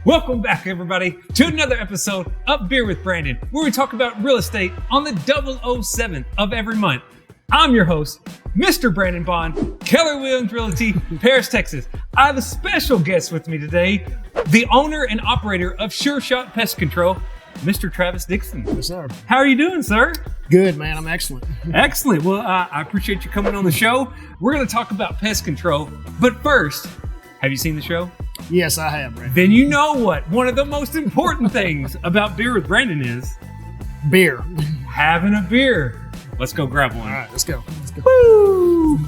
Welcome back, everybody, to another episode of Beer with Brandon, where we talk about real estate on the 007th of every month. I'm your host, Mr. Brandon Bond, Keller Williams Realty, Paris, Texas. I have a special guest with me today, the owner and operator of Sure Shot Pest Control, Mr. Travis Dickson. Yes, sir. How are you doing, sir? Good, man. I'm excellent. Excellent. Well, I appreciate you coming on the show. We're going to talk about pest control, but first, have you seen the show? Yes, I have, Brandon. Then you know what one of the most important things about Beer with Brandon is. Beer. Having a beer. Let's go grab one. All right, let's go. Woo!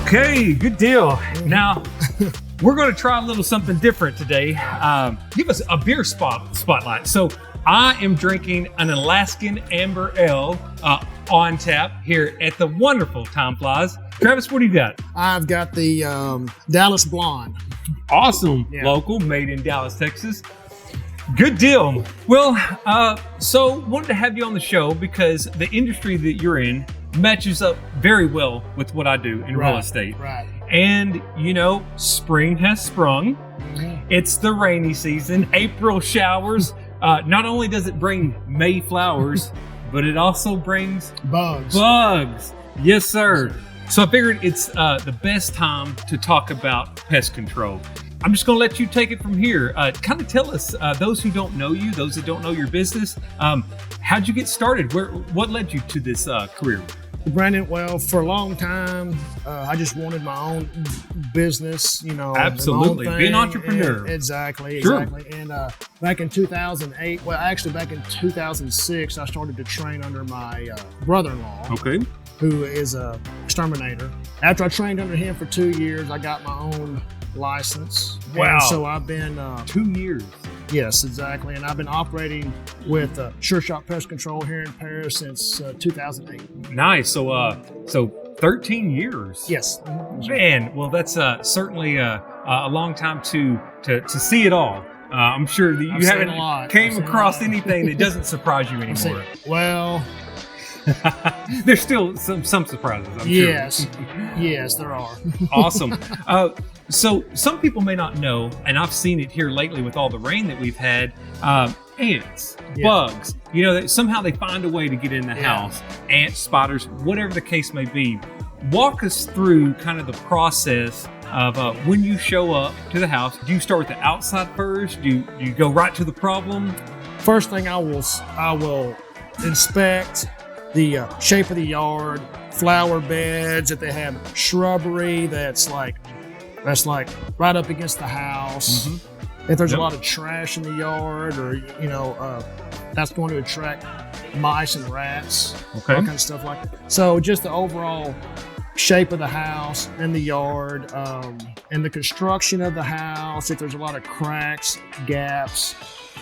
Okay, good deal. Now, we're going to try a little something different today. Give us a beer spotlight. So I am drinking an Alaskan Amber Ale on tap here at the wonderful Time Flies. Travis, what do you got? I've got the Dallas Blonde. Awesome. Yeah. Local, made in Dallas, Texas. Good deal. Well, so wanted to have you on the show because the industry that you're in matches up very well with what I do in real estate. Right. And, you know, spring has sprung. Mm-hmm. It's the rainy season, April showers. Not only does it bring May flowers, but it also brings bugs. Yes, sir. So I figured it's the best time to talk about pest control. I'm just going to let you take it from here. Kind of tell us, those who don't know you, those that don't know your business, how'd you get started? What led you to this career? Brandon, well, for a long time, I just wanted my own business, you know. Absolutely. Be an entrepreneur. Exactly. Sure. And back in 2008, well, actually back in 2006, I started to train under my brother-in-law. Okay. Who is a exterminator. After I trained under him for 2 years, I got my own license. Wow. And so I've been 2 years. Yes, exactly. And I've been operating with Sure Shot Pest Control here in Paris since 2008. Nice. So 13 years. Yes. Man, well, that's certainly a long time to see it all. I'm sure that you haven't came across anything that doesn't surprise you anymore. Well, there's still some surprises, I'm yes. sure. Yes, there are. Awesome. So some people may not know, and I've seen it here lately with all the rain that we've had, ants, bugs, you know, somehow they find a way to get in the house, ants, spiders, whatever the case may be. Walk us through kind of the process of when you show up to the house. Do you start with the outside first? Do you go right to the problem? First thing I will inspect the shape of the yard, flower beds, if they have shrubbery that's like right up against the house. Mm-hmm. If there's a lot of trash in the yard, or that's going to attract mice and rats, all kind of stuff like that. So just the overall shape of the house and the yard, and the construction of the house. If there's a lot of cracks, gaps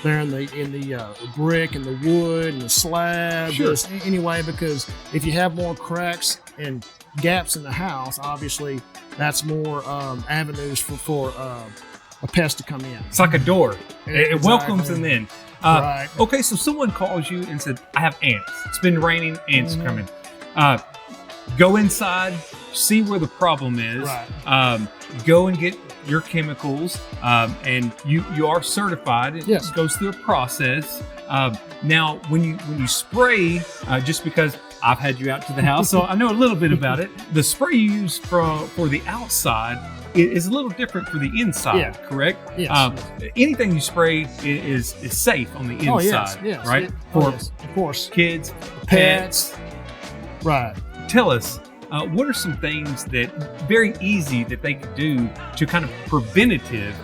there in the brick and the wood and the slab. Sure. Just anyway, because if you have more cracks and gaps in the house, obviously that's more avenues for a pest to come in. It's like a door. It welcomes them in. Right. Okay, so someone calls you and said, I have ants. It's been raining, ants are coming. Go inside, see where the problem is. Right. Go and get your chemicals, and you are certified. It goes through a process. Now, when you spray, just because I've had you out to the house, so I know a little bit about it. The spray you use for the outside is a little different for the inside, correct? Yes. Anything you spray is safe on the inside, right? Of course. Kids, pets. Right. Tell us, what are some things that very easy that they could do to kind of preventative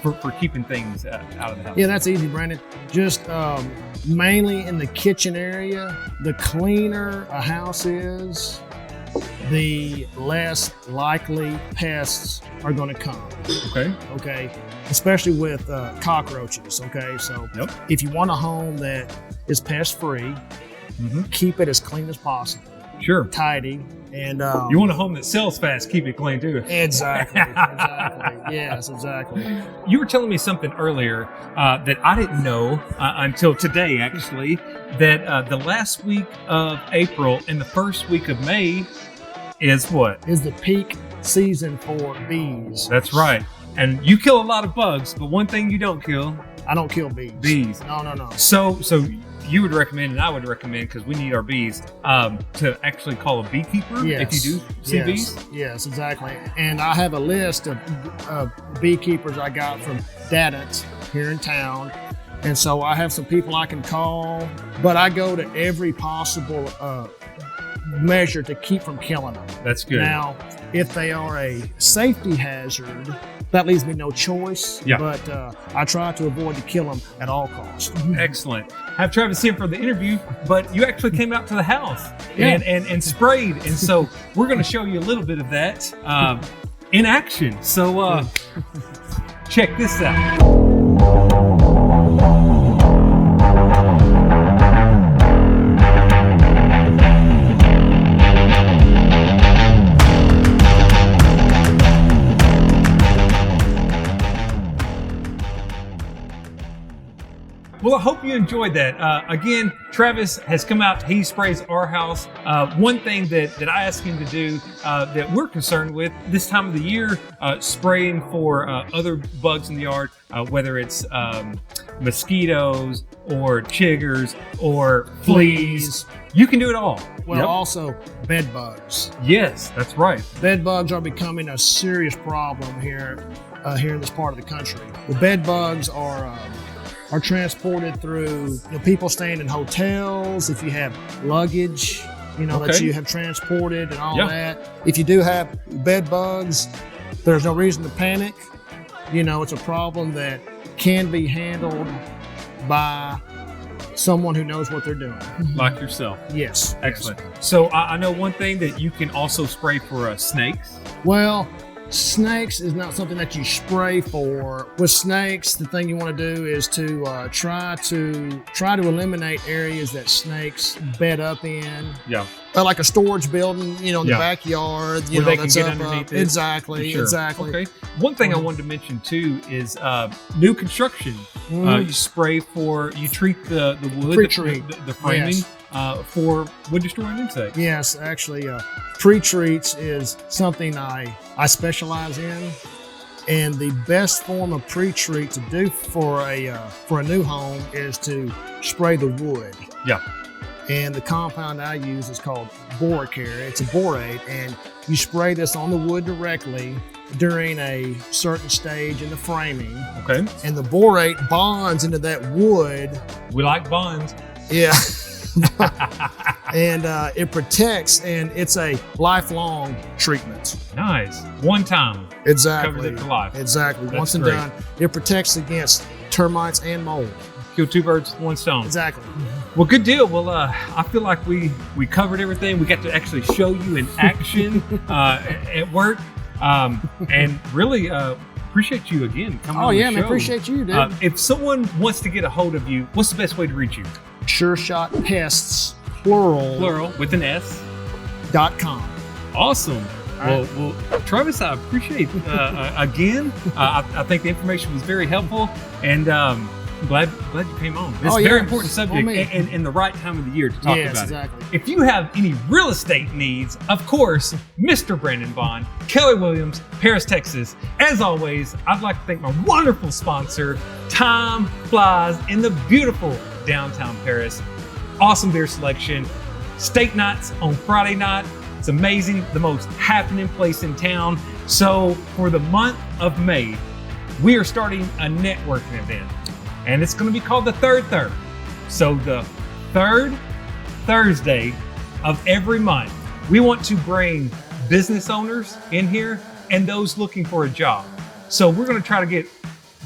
for keeping things out of the house? Yeah, that's easy, Brandon. Just mainly in the kitchen area, the cleaner a house is, the less likely pests are going to come. Okay. Especially with cockroaches. Okay. So if you want a home that is pest free, keep it as clean as possible. Sure. tidy. And you want a home that sells fast, keep it clean too. Exactly. Yes, exactly. You were telling me something earlier that I didn't know until today, actually, that the last week of April and the first week of May is what? Is the peak season for bees. That's right. And you kill a lot of bugs, but one thing you don't kill. I don't kill bees. Bees. No. So you would recommend, and I would recommend, because we need our bees, to actually call a beekeeper if you do see bees? Yes, exactly. And I have a list of beekeepers I got from Dadance here in town. And so I have some people I can call, but I go to every possible measure to keep from killing them. That's good. Now, if they are a safety hazard, that leaves me no choice. Yeah. But I try to avoid to kill them at all costs. Excellent. Have Travis in for the interview, but you actually came out to the house and sprayed. And so we're going to show you a little bit of that in action. So check this out. Well, I hope you enjoyed that. Again, Travis has come out. He sprays our house. One thing that I asked him to do that we're concerned with this time of the year, spraying for other bugs in the yard, whether it's mosquitoes or chiggers or fleas. You can do it all. Well, also bed bugs. Yes, that's right. Bed bugs are becoming a serious problem here in this part of the country. The bed bugs are transported through people staying in hotels. If you have luggage, that you have transported and all that. If you do have bed bugs, there's no reason to panic. It's a problem that can be handled by someone who knows what they're doing. Like yourself. Yes. Excellent. So I know one thing that you can also spray for snakes. Well, snakes is not something that you spray for. With snakes, the thing you want to do is to try to eliminate areas that snakes bed up in. Yeah. Like a storage building, in the backyard. Where they that's can get up. underneath it. Exactly. Sure. Exactly. Okay. One thing I wanted to mention too is new construction. You spray you treat the wood, the framing. Yes. For wood destroying insects. Yes, actually, pre-treats is something I specialize in, and the best form of pre-treat to do for a new home is to spray the wood. Yeah. And the compound I use is called Boracare. It's a borate, and you spray this on the wood directly during a certain stage in the framing. Okay. And the borate bonds into that wood. We like bonds. Yeah. And it protects, and it's a lifelong treatment. Nice. One time. Exactly. Covers it for life. Exactly. That's Once and great. done. It protects against termites and mold. Kill two birds with one stone. Exactly. Well, good deal. Well, I feel like we covered everything. We got to actually show you in action at work, and really appreciate you again coming on the show. Man, appreciate you, dude. If someone wants to get a hold of you, what's the best way to reach you? Sure Shot Pests, plural with an S. .com. Awesome. Well, Travis, I appreciate again. I think the information was very helpful, and I'm glad you came on. It's a very important subject and the right time of the year to talk about exactly. it. If you have any real estate needs, of course, Mr. Brandon Bond, Keller Williams, Paris, Texas. As always, I'd like to thank my wonderful sponsor, Time Flies in the beautiful downtown Paris. Awesome beer selection. Steak nights on Friday night. It's amazing. The most happening place in town. So for the month of May, we are starting a networking event, and it's going to be called the Thur. So the third Thursday of every month, we want to bring business owners in here and those looking for a job. So we're going to try to get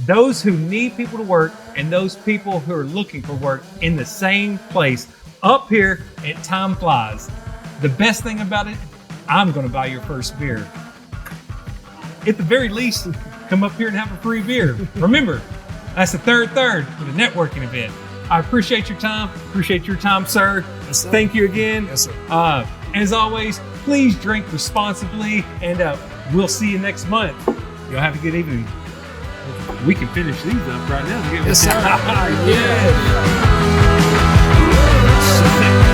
those who need people to work and those people who are looking for work in the same place up here at Time Flies. The best thing about it, I'm going to buy your first beer. At the very least, come up here and have a free beer. Remember, that's the third for the networking event. I appreciate your time. Appreciate your time, sir. Yes, sir. Thank you again. Yes, sir. As always, please drink responsibly, and we'll see you next month. Y'all have a good evening. We can finish these up right now. Yes, sir. Yeah.